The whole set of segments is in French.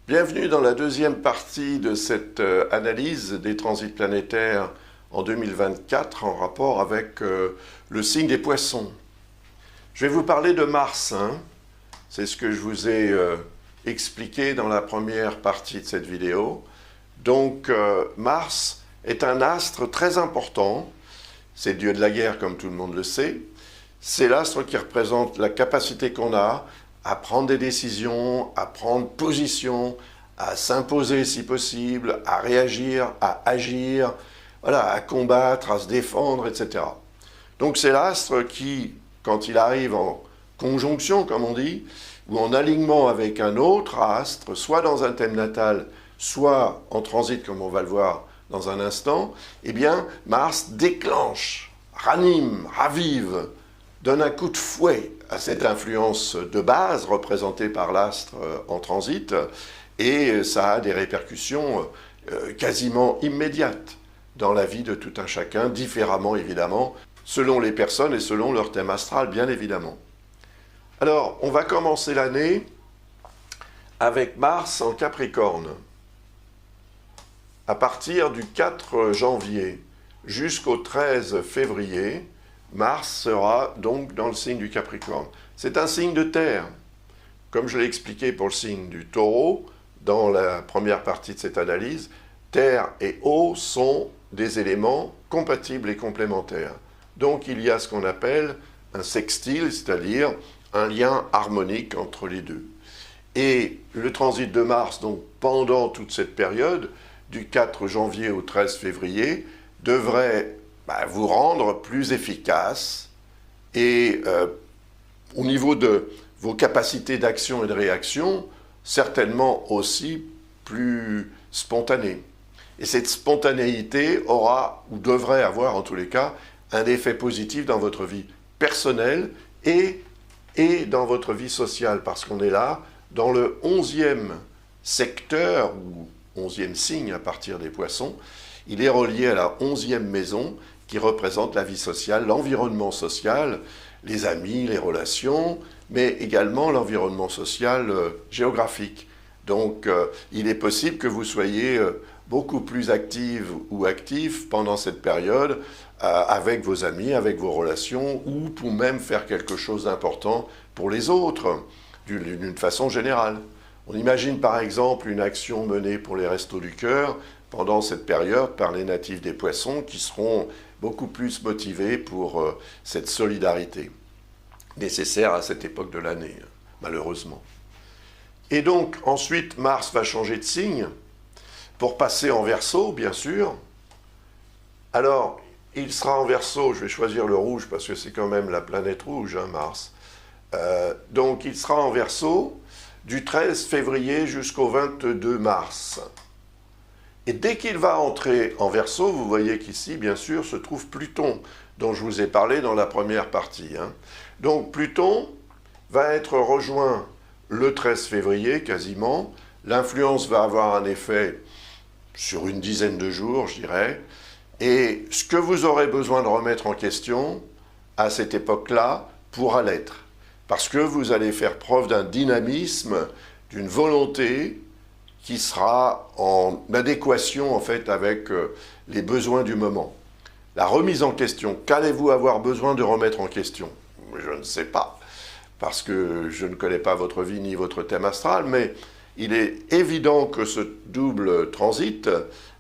Bienvenue dans la deuxième partie de cette analyse des transits planétaires en 2024 en rapport avec le signe des Poissons. Je vais vous parler de Mars, hein. C'est ce que je vous ai expliqué dans la première partie de cette vidéo. Donc Mars est un astre très important, c'est le dieu de la guerre comme tout le monde le sait. C'est l'astre qui représente la capacité qu'on a à prendre des décisions, à prendre position, à s'imposer si possible, à réagir, à agir, voilà, à combattre, à se défendre, etc. Donc c'est l'astre qui, quand il arrive en conjonction, comme on dit, ou en alignement avec un autre astre, soit dans un thème natal, soit en transit, comme on va le voir dans un instant, eh bien, Mars déclenche, ranime, ravive, donne un coup de fouet à cette influence de base représentée par l'astre en transit, et ça a des répercussions quasiment immédiates dans la vie de tout un chacun, différemment évidemment, selon les personnes et selon leur thème astral, bien évidemment. Alors, on va commencer l'année avec Mars en Capricorne. À partir du 4 janvier jusqu'au 13 février, Mars sera donc dans le signe du Capricorne. C'est un signe de terre. Comme je l'ai expliqué pour le signe du Taureau, dans la première partie de cette analyse, terre et eau sont des éléments compatibles et complémentaires. Donc il y a ce qu'on appelle un sextile, c'est-à-dire un lien harmonique entre les deux. Et le transit de Mars, donc pendant toute cette période, du 4 janvier au 13 février, devrait vous rendre plus efficace et au niveau de vos capacités d'action et de réaction, certainement aussi plus spontané. Et cette spontanéité aura, ou devrait avoir en tous les cas, un effet positif dans votre vie personnelle et dans votre vie sociale, parce qu'on est là dans le 11e secteur, ou 11e signe à partir des Poissons. Il est relié à la 11e maison qui représente la vie sociale, l'environnement social, les amis, les relations, mais également l'environnement social géographique. Donc, il est possible que vous soyez beaucoup plus active ou actif pendant cette période avec vos amis, avec vos relations, ou pour même faire quelque chose d'important pour les autres, d'une façon générale. On imagine par exemple une action menée pour les Restos du Cœur pendant cette période par les natifs des Poissons qui seront beaucoup plus motivés pour cette solidarité nécessaire à cette époque de l'année, malheureusement. Et donc, ensuite, Mars va changer de signe pour passer en Verseau, bien sûr. Alors, il sera en Verseau, je vais choisir le rouge parce que c'est quand même la planète rouge, hein, Mars. Donc, il sera en Verseau du 13 février jusqu'au 22 mars. Et dès qu'il va entrer en Verseau, vous voyez qu'ici, bien sûr, se trouve Pluton, dont je vous ai parlé dans la première partie, hein. Donc Pluton va être rejoint le 13 février, quasiment. L'influence va avoir un effet sur une dizaine de jours, je dirais. Et ce que vous aurez besoin de remettre en question à cette époque-là pourra l'être. Parce que vous allez faire preuve d'un dynamisme, d'une volonté qui sera en adéquation en fait avec les besoins du moment. La remise en question, qu'allez-vous avoir besoin de remettre en question? Je ne sais pas, parce que je ne connais pas votre vie ni votre thème astral, mais il est évident que ce double transit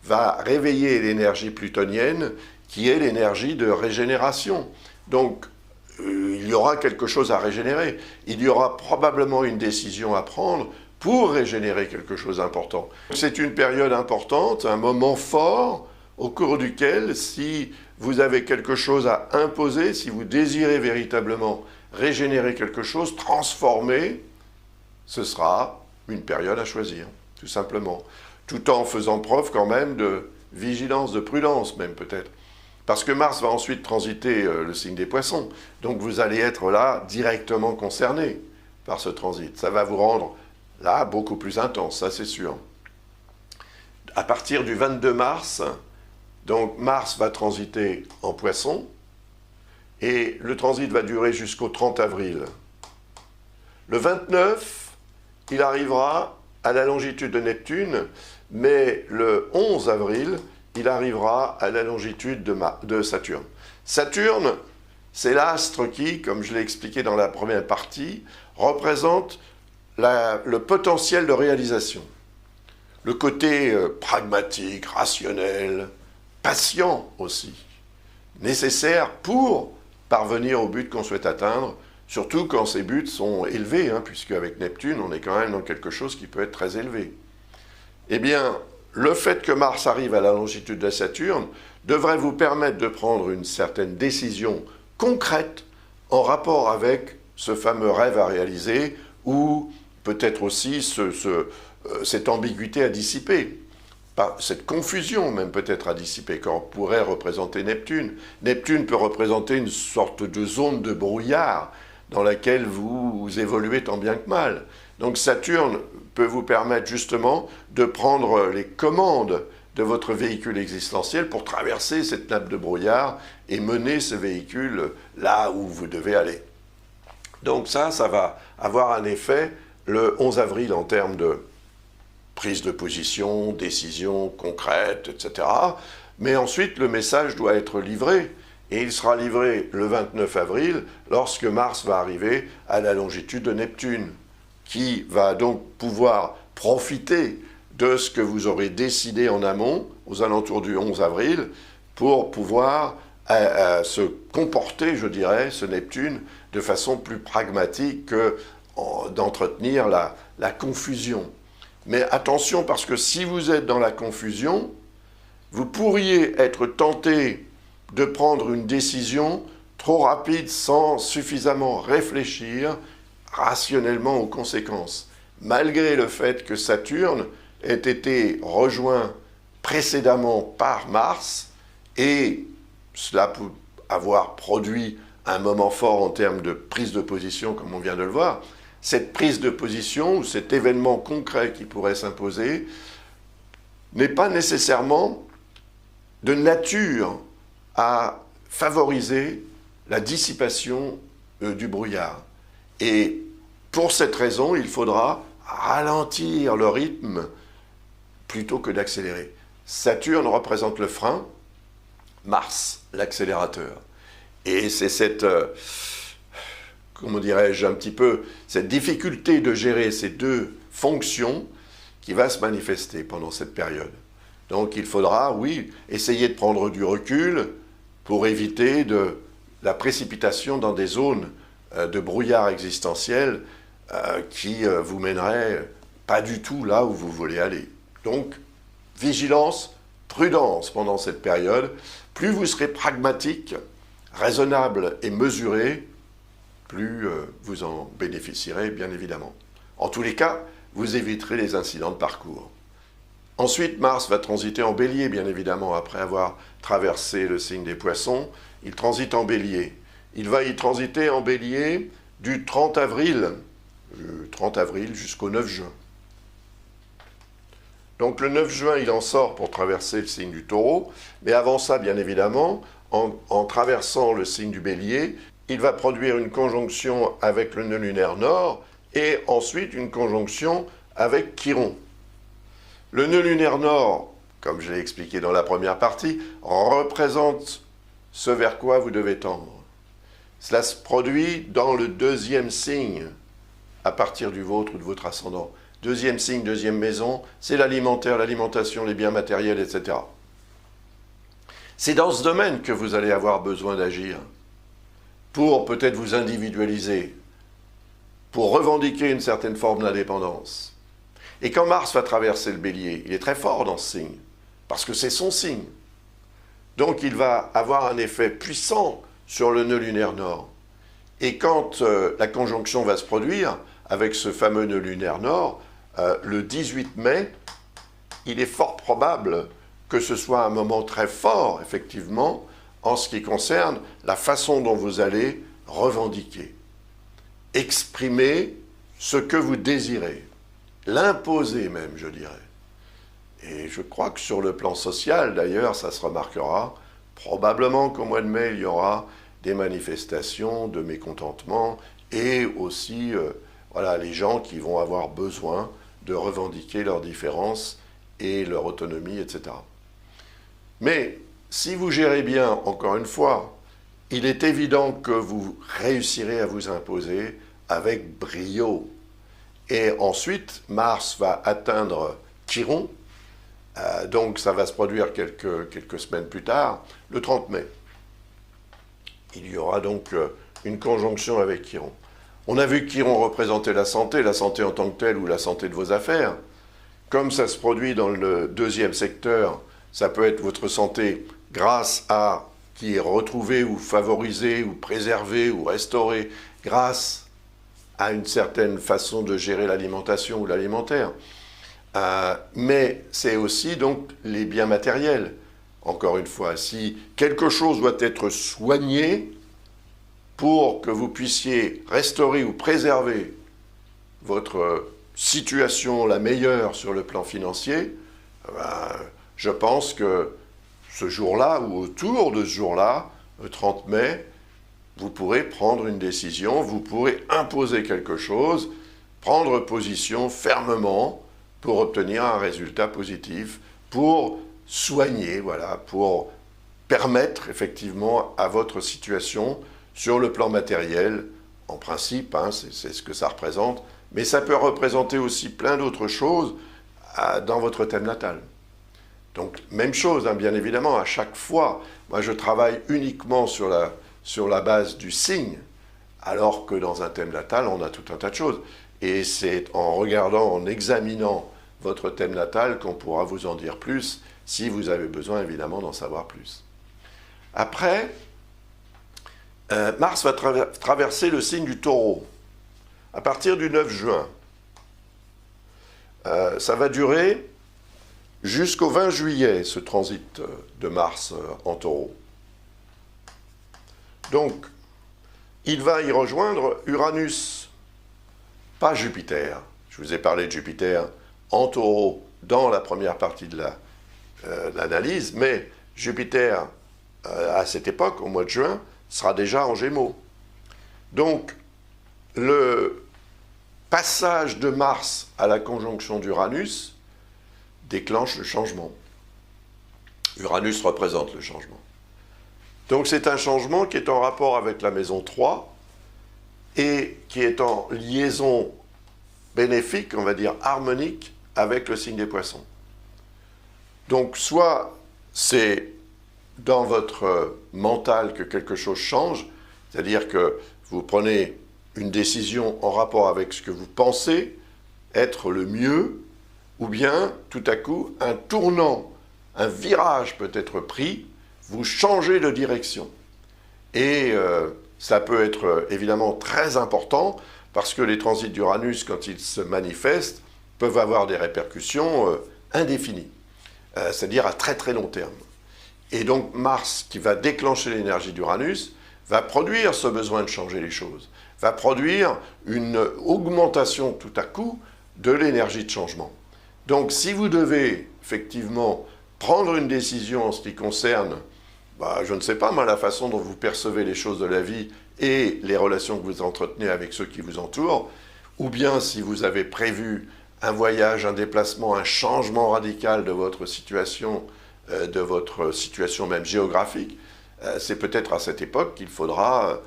va réveiller l'énergie plutonienne, qui est l'énergie de régénération. Donc, il y aura quelque chose à régénérer. Il y aura probablement une décision à prendre pour régénérer quelque chose d'important. C'est une période importante, un moment fort, au cours duquel, si vous avez quelque chose à imposer, si vous désirez véritablement régénérer quelque chose, transformer, ce sera une période à choisir, tout simplement. Tout en faisant preuve quand même de vigilance, de prudence même peut-être. Parce que Mars va ensuite transiter le signe des Poissons. Donc vous allez être là directement concerné par ce transit. Ça va vous rendre là beaucoup plus intense, ça c'est sûr. À partir du 22 mars, donc Mars va transiter en Poissons et le transit va durer jusqu'au 30 avril. Le 29, il arrivera à la longitude de Neptune, mais le 11 avril, il arrivera à la longitude de Saturne. Saturne, c'est l'astre qui, comme je l'ai expliqué dans la première partie, représente le potentiel de réalisation. Le côté pragmatique, rationnel, patient aussi, nécessaire pour parvenir au but qu'on souhaite atteindre, surtout quand ces buts sont élevés, puisque avec Neptune, on est quand même dans quelque chose qui peut être très élevé. Eh bien, le fait que Mars arrive à la longitude de Saturne devrait vous permettre de prendre une certaine décision concrète en rapport avec ce fameux rêve à réaliser ou peut-être aussi cette ambiguïté à dissiper, cette confusion même peut-être à dissiper, qu'on pourrait représenter Neptune. Neptune peut représenter une sorte de zone de brouillard dans laquelle vous évoluez tant bien que mal. Donc Saturne peut vous permettre justement de prendre les commandes de votre véhicule existentiel pour traverser cette nappe de brouillard et mener ce véhicule là où vous devez aller. Donc ça va avoir un effet le 11 avril en termes de prise de position, décision concrète, etc. Mais ensuite, le message doit être livré. Et il sera livré le 29 avril, lorsque Mars va arriver à la longitude de Neptune, qui va donc pouvoir profiter de ce que vous aurez décidé en amont, aux alentours du 11 avril, pour pouvoir se comporter, je dirais, ce Neptune, de façon plus pragmatique que d'entretenir la confusion. Mais attention, parce que si vous êtes dans la confusion, vous pourriez être tenté de prendre une décision trop rapide sans suffisamment réfléchir rationnellement aux conséquences, malgré le fait que Saturne ait été rejoint précédemment par Mars, et cela peut avoir produit un moment fort en termes de prise de position, comme on vient de le voir. Cette prise de position, ou cet événement concret qui pourrait s'imposer, n'est pas nécessairement de nature à favoriser la dissipation du brouillard. Et pour cette raison, il faudra ralentir le rythme plutôt que d'accélérer. Saturne représente le frein, Mars l'accélérateur. Et c'est cette, comment dirais-je, un petit peu, cette difficulté de gérer ces deux fonctions qui va se manifester pendant cette période. Donc il faudra, oui, essayer de prendre du recul pour éviter la précipitation dans des zones de brouillard existentiel qui vous mèneraient pas du tout là où vous voulez aller. Donc, vigilance, prudence pendant cette période. Plus vous serez pragmatique, raisonnable et mesuré, plus vous en bénéficierez, bien évidemment. En tous les cas, vous éviterez les incidents de parcours. Ensuite, Mars va transiter en Bélier, bien évidemment, après avoir traversé le signe des Poissons. Il transite en Bélier. Il va y transiter en Bélier du 30 avril jusqu'au 9 juin. Donc le 9 juin, il en sort pour traverser le signe du Taureau, mais avant ça, bien évidemment, en traversant le signe du Bélier, il va produire une conjonction avec le nœud lunaire nord et ensuite une conjonction avec Chiron. Le nœud lunaire nord, comme je l'ai expliqué dans la première partie, représente ce vers quoi vous devez tendre. Cela se produit dans le deuxième signe, à partir du vôtre ou de votre ascendant. Deuxième signe, deuxième maison, c'est l'alimentaire, l'alimentation, les biens matériels, etc. C'est dans ce domaine que vous allez avoir besoin d'agir, pour peut-être vous individualiser, pour revendiquer une certaine forme d'indépendance. Et quand Mars va traverser le Bélier, il est très fort dans ce signe, parce que c'est son signe. Donc il va avoir un effet puissant sur le nœud lunaire nord. Et quand la conjonction va se produire avec ce fameux nœud lunaire nord, le 18 mai, il est fort probable que ce soit un moment très fort, effectivement, en ce qui concerne la façon dont vous allez revendiquer, exprimer ce que vous désirez, l'imposer même, je dirais. Et je crois que sur le plan social, d'ailleurs, ça se remarquera, probablement qu'au mois de mai, il y aura des manifestations de mécontentement et aussi les gens qui vont avoir besoin de revendiquer leurs différences et leur autonomie, etc. Mais si vous gérez bien, encore une fois, il est évident que vous réussirez à vous imposer avec brio. Et ensuite, Mars va atteindre Chiron, donc ça va se produire quelques semaines plus tard, le 30 mai. Il y aura donc une conjonction avec Chiron. On a vu que Chiron représentait la santé en tant que telle ou la santé de vos affaires. Comme ça se produit dans le deuxième secteur, ça peut être votre santé grâce à qui est retrouvée ou favorisée ou préservée ou restaurée grâce à une certaine façon de gérer l'alimentation ou l'alimentaire. Mais c'est aussi donc les biens matériels. Encore une fois, si quelque chose doit être soigné pour que vous puissiez restaurer ou préserver votre situation la meilleure sur le plan financier, je pense que ce jour-là ou autour de ce jour-là, le 30 mai, vous pourrez prendre une décision, vous pourrez imposer quelque chose, prendre position fermement pour obtenir un résultat positif, pour soigner, voilà, pour permettre effectivement à votre situation sur le plan matériel, en principe, c'est ce que ça représente, mais ça peut représenter aussi plein d'autres choses dans votre thème natal. Donc, même chose, bien évidemment, à chaque fois, moi je travaille uniquement sur la base du signe, alors que dans un thème natal, on a tout un tas de choses. Et c'est en regardant, en examinant votre thème natal qu'on pourra vous en dire plus, si vous avez besoin évidemment d'en savoir plus. Après, Mars va traverser le signe du Taureau à partir du 9 juin. Ça va durer jusqu'au 20 juillet, ce transit de Mars en Taureau. Donc, il va y rejoindre Uranus, pas Jupiter. Je vous ai parlé de Jupiter en Taureau dans la première partie de l'analyse, mais Jupiter, à cette époque, au mois de juin, sera déjà en Gémeaux. Donc, le passage de Mars à la conjonction d'Uranus déclenche le changement. Uranus représente le changement. Donc c'est un changement qui est en rapport avec la maison 3 et qui est en liaison bénéfique, on va dire harmonique, avec le signe des Poissons. Donc soit c'est dans votre mental que quelque chose change, c'est-à-dire que vous prenez une décision en rapport avec ce que vous pensez être le mieux, ou bien, tout à coup, un tournant, un virage peut être pris, vous changez de direction. Et ça peut être évidemment très important, parce que les transits d'Uranus, quand ils se manifestent, peuvent avoir des répercussions indéfinies, c'est-à-dire à très très long terme. Et donc Mars, qui va déclencher l'énergie d'Uranus, va produire ce besoin de changer les choses, va produire une augmentation tout à coup de l'énergie de changement. Donc si vous devez effectivement prendre une décision en ce qui concerne, je ne sais pas moi, la façon dont vous percevez les choses de la vie et les relations que vous entretenez avec ceux qui vous entourent, ou bien si vous avez prévu un voyage, un déplacement, un changement radical de votre situation même géographique, c'est peut-être à cette époque qu'il faudra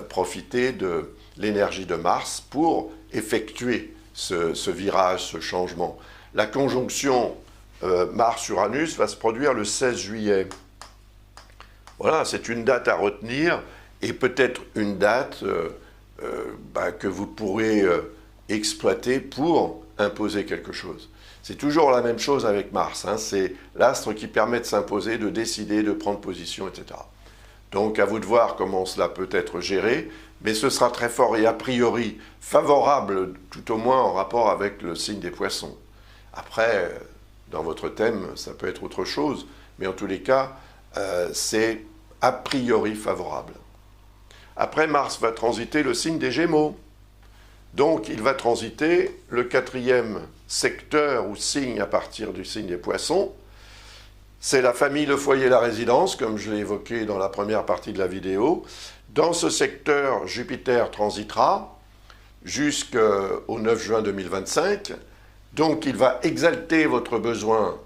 profiter de l'énergie de Mars pour effectuer ce virage, ce changement. La conjonction Mars-Uranus va se produire le 16 juillet. Voilà, c'est une date à retenir et peut-être une date que vous pourrez exploiter pour imposer quelque chose. C'est toujours la même chose avec Mars, c'est l'astre qui permet de s'imposer, de décider, de prendre position, etc. Donc à vous de voir comment cela peut être géré, mais ce sera très fort et a priori favorable, tout au moins en rapport avec le signe des Poissons. Après, dans votre thème, ça peut être autre chose, mais en tous les cas, c'est a priori favorable. Après, Mars va transiter le signe des Gémeaux. Donc, il va transiter le 4e secteur ou signe à partir du signe des Poissons. C'est la famille, le foyer, la résidence, comme je l'ai évoqué dans la première partie de la vidéo. Dans ce secteur, Jupiter transitera jusqu'au 9 juin 2025. Donc il va exalter votre besoin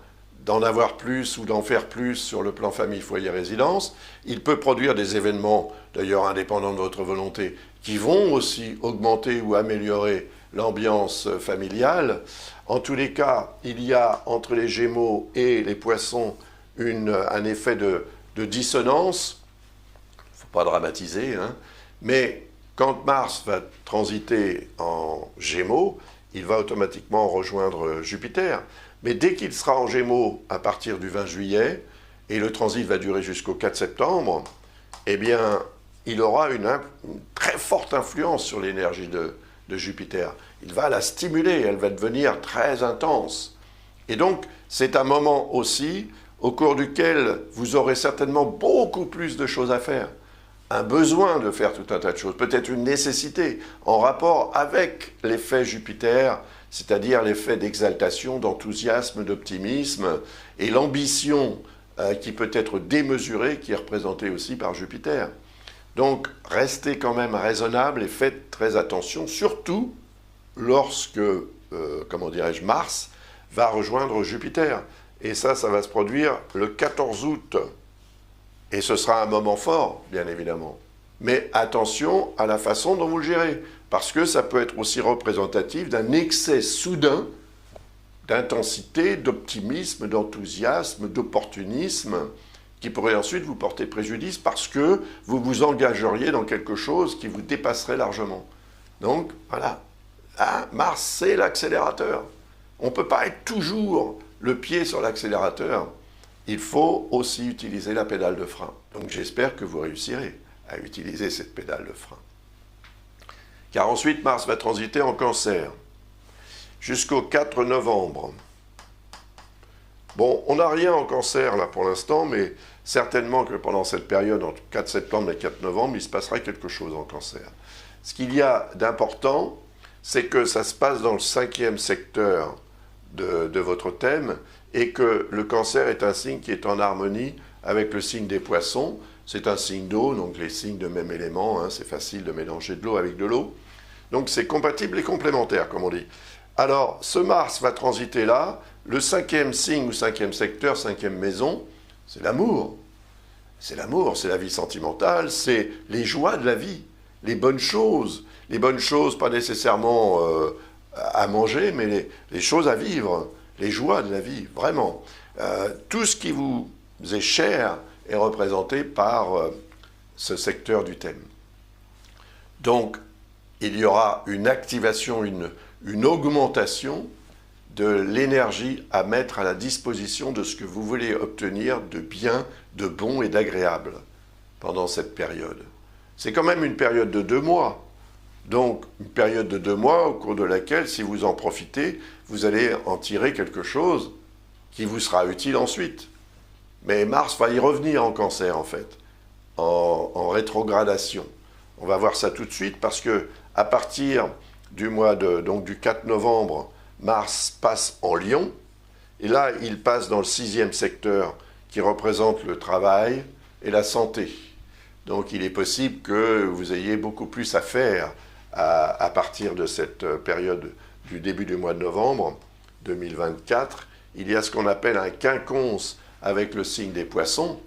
d'en avoir plus ou d'en faire plus sur le plan famille, foyer, résidence. Il peut produire des événements, d'ailleurs indépendants de votre volonté, qui vont aussi augmenter ou améliorer l'ambiance familiale. En tous les cas, il y a entre les Gémeaux et les Poissons un effet de dissonance. Il ne faut pas dramatiser, hein. Mais quand Mars va transiter en Gémeaux, il va automatiquement rejoindre Jupiter. Mais dès qu'il sera en Gémeaux à partir du 20 juillet, et le transit va durer jusqu'au 4 septembre, eh bien, il aura une très forte influence sur l'énergie de Jupiter. Il va la stimuler, elle va devenir très intense. Et donc, c'est un moment aussi au cours duquel vous aurez certainement beaucoup plus de choses à faire. Un besoin de faire tout un tas de choses, peut-être une nécessité en rapport avec l'effet Jupiter, c'est-à-dire l'effet d'exaltation, d'enthousiasme, d'optimisme, et l'ambition qui peut être démesurée, qui est représentée aussi par Jupiter. Donc, restez quand même raisonnable et faites très attention, surtout lorsque, Mars va rejoindre Jupiter. Et ça va se produire le 14 août. Et ce sera un moment fort, bien évidemment. Mais attention à la façon dont vous le gérez, parce que ça peut être aussi représentatif d'un excès soudain d'intensité, d'optimisme, d'enthousiasme, d'opportunisme, qui pourrait ensuite vous porter préjudice parce que vous vous engageriez dans quelque chose qui vous dépasserait largement. Donc, voilà. Là, Mars, c'est l'accélérateur. On ne peut pas être toujours le pied sur l'accélérateur. Il faut aussi utiliser la pédale de frein. Donc, j'espère que vous réussirez à utiliser cette pédale de frein. Car ensuite, Mars va transiter en Cancer jusqu'au 4 novembre. Bon, on n'a rien en Cancer là pour l'instant, mais certainement que pendant cette période, entre 4 septembre et 4 novembre, il se passera quelque chose en Cancer. Ce qu'il y a d'important, c'est que ça se passe dans le 5e secteur de votre thème et que le Cancer est un signe qui est en harmonie avec le signe des Poissons. C'est un signe d'eau, donc les signes de même élément, hein, c'est facile de mélanger de l'eau avec de l'eau. Donc c'est compatible et complémentaire, comme on dit. Alors, ce Mars va transiter là. Le 5e signe ou 5e secteur, 5e maison, c'est l'amour. C'est l'amour, c'est la vie sentimentale, c'est les joies de la vie, les bonnes choses. Les bonnes choses, pas nécessairement à manger, mais les choses à vivre, les joies de la vie, vraiment. Tout ce qui vous est cher est représenté par ce secteur du thème. Donc, il y aura une activation, une augmentation de l'énergie à mettre à la disposition de ce que vous voulez obtenir de bien, de bon et d'agréable pendant cette période. C'est quand même une période de 2 mois. Donc, une période de 2 mois au cours de laquelle, si vous en profitez, vous allez en tirer quelque chose qui vous sera utile ensuite. Mais Mars va y revenir en Cancer, en fait, en rétrogradation. On va voir ça tout de suite parce que à partir du du 4 novembre, Mars passe en Lion, et là, il passe dans le 6e secteur qui représente le travail et la santé. Donc, il est possible que vous ayez beaucoup plus à faire à partir de cette période du début du mois de novembre 2024. Il y a ce qu'on appelle un quinconce avec le signe des Poissons.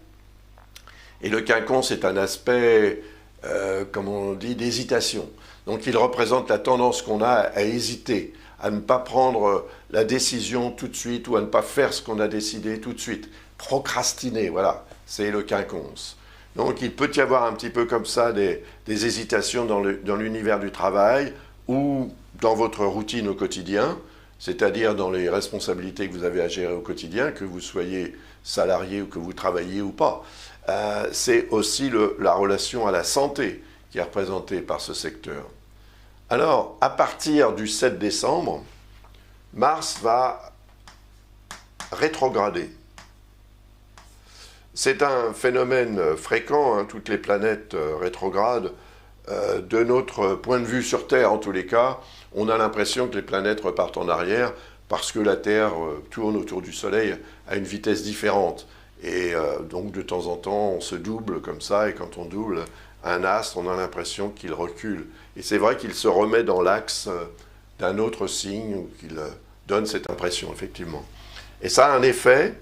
Et le quinconce est un aspect, comme on dit, d'hésitation. Donc, il représente la tendance qu'on a à hésiter, à ne pas prendre la décision tout de suite ou à ne pas faire ce qu'on a décidé tout de suite. Procrastiner, voilà, c'est le quinconce. Donc il peut y avoir un petit peu comme ça des hésitations dans l'univers du travail ou dans votre routine au quotidien, c'est-à-dire dans les responsabilités que vous avez à gérer au quotidien, que vous soyez salarié ou que vous travailliez ou pas. C'est aussi la relation à la santé qui est représentée par ce secteur. Alors, à partir du 7 décembre, Mars va rétrograder. C'est un phénomène fréquent, hein, toutes les planètes rétrogradent. De notre point de vue sur Terre, en tous les cas, on a l'impression que les planètes repartent en arrière parce que la Terre tourne autour du Soleil à une vitesse différente. Et donc, de temps en temps, on se double comme ça, et quand on double un astre, on a l'impression qu'il recule. Et c'est vrai qu'il se remet dans l'axe d'un autre signe, ou qu'il donne cette impression, effectivement. Et ça a un effet,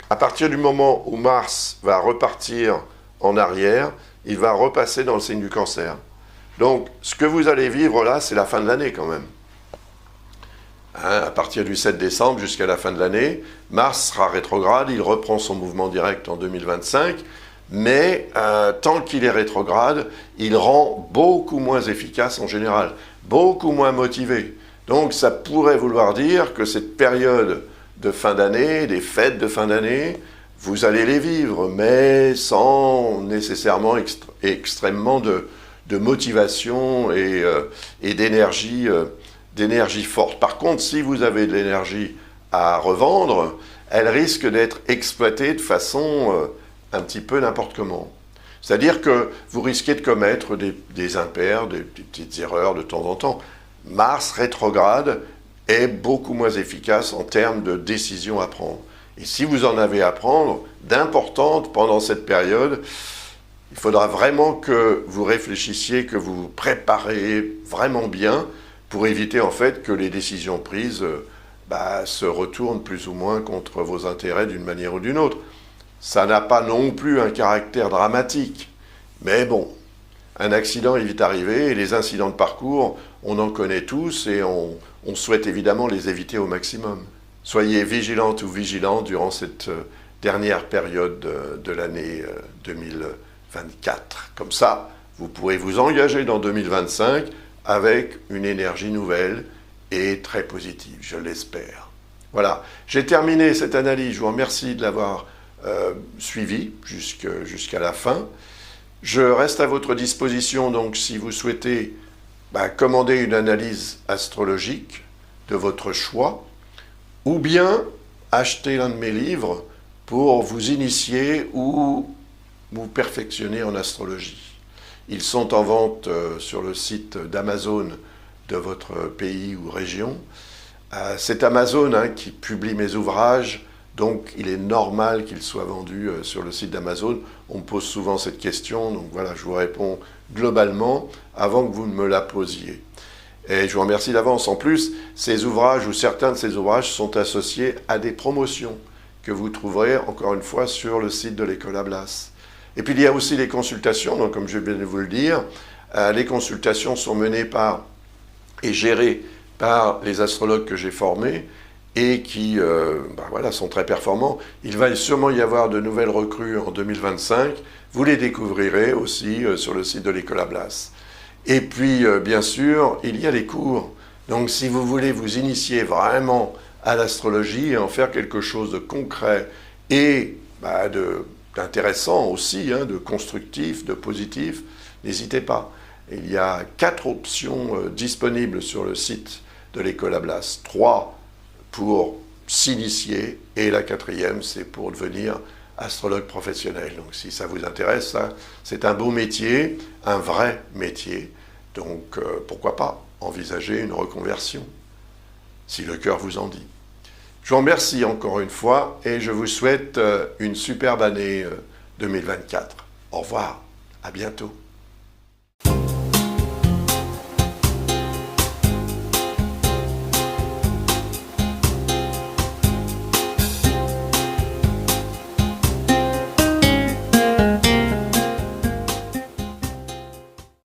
à partir du moment où Mars va repartir en arrière, il va repasser dans le signe du Cancer. Donc, ce que vous allez vivre là, c'est la fin de l'année quand même. Hein, à partir du 7 décembre jusqu'à la fin de l'année, Mars sera rétrograde, il reprend son mouvement direct en 2025, mais tant qu'il est rétrograde, il rend beaucoup moins efficace en général, beaucoup moins motivé. Donc ça pourrait vouloir dire que cette période de fin d'année, des fêtes de fin d'année, vous allez les vivre, mais sans nécessairement extrêmement de motivation et d'énergie forte. Par contre, si vous avez de l'énergie à revendre, elle risque d'être exploitée de façon un petit peu n'importe comment. C'est-à-dire que vous risquez de commettre des impairs, des petites erreurs de temps en temps. Mars rétrograde est beaucoup moins efficace en termes de décisions à prendre. Et si vous en avez à prendre d'importantes pendant cette période, il faudra vraiment que vous réfléchissiez, que vous vous préparez vraiment bien pour éviter en fait que les décisions prises se retournent plus ou moins contre vos intérêts d'une manière ou d'une autre. Ça n'a pas non plus un caractère dramatique, mais bon, un accident est vite arrivé et les incidents de parcours, on en connaît tous et on souhaite évidemment les éviter au maximum. Soyez vigilantes ou vigilants durant cette dernière période de l'année 2024. Comme ça, vous pourrez vous engager dans 2025 avec une énergie nouvelle et très positive, je l'espère. Voilà, j'ai terminé cette analyse, je vous remercie de l'avoir suivi jusqu'à la fin. Je reste à votre disposition, donc si vous souhaitez commander une analyse astrologique de votre choix, ou bien acheter l'un de mes livres pour vous initier ou vous perfectionner en astrologie. Ils sont en vente sur le site d'Amazon de votre pays ou région. C'est Amazon qui publie mes ouvrages, donc il est normal qu'ils soient vendus sur le site d'Amazon. On me pose souvent cette question, donc voilà, je vous réponds globalement avant que vous ne me la posiez. Et je vous remercie d'avance. En plus, ces ouvrages ou certains de ces ouvrages sont associés à des promotions que vous trouverez encore une fois sur le site de l'École Ablas. Et puis il y a aussi les consultations, donc comme je viens de vous le dire, les consultations sont menées par et gérées par les astrologues que j'ai formés et qui sont très performants. Il va sûrement y avoir de nouvelles recrues en 2025. Vous les découvrirez aussi sur le site de l'École Ablas. Et puis, bien sûr, il y a les cours. Donc, si vous voulez vous initier vraiment à l'astrologie et en faire quelque chose de concret et d'intéressant aussi, de constructif, de positif, n'hésitez pas. Il y a 4 options disponibles sur le site de l'École Ablas. 3 pour s'initier et la 4e, c'est pour devenir astrologue professionnel. Donc si ça vous intéresse, ça, c'est un beau métier, un vrai métier. Donc pourquoi pas envisager une reconversion, si le cœur vous en dit. Je vous remercie encore une fois et je vous souhaite une superbe année 2024. Au revoir, à bientôt.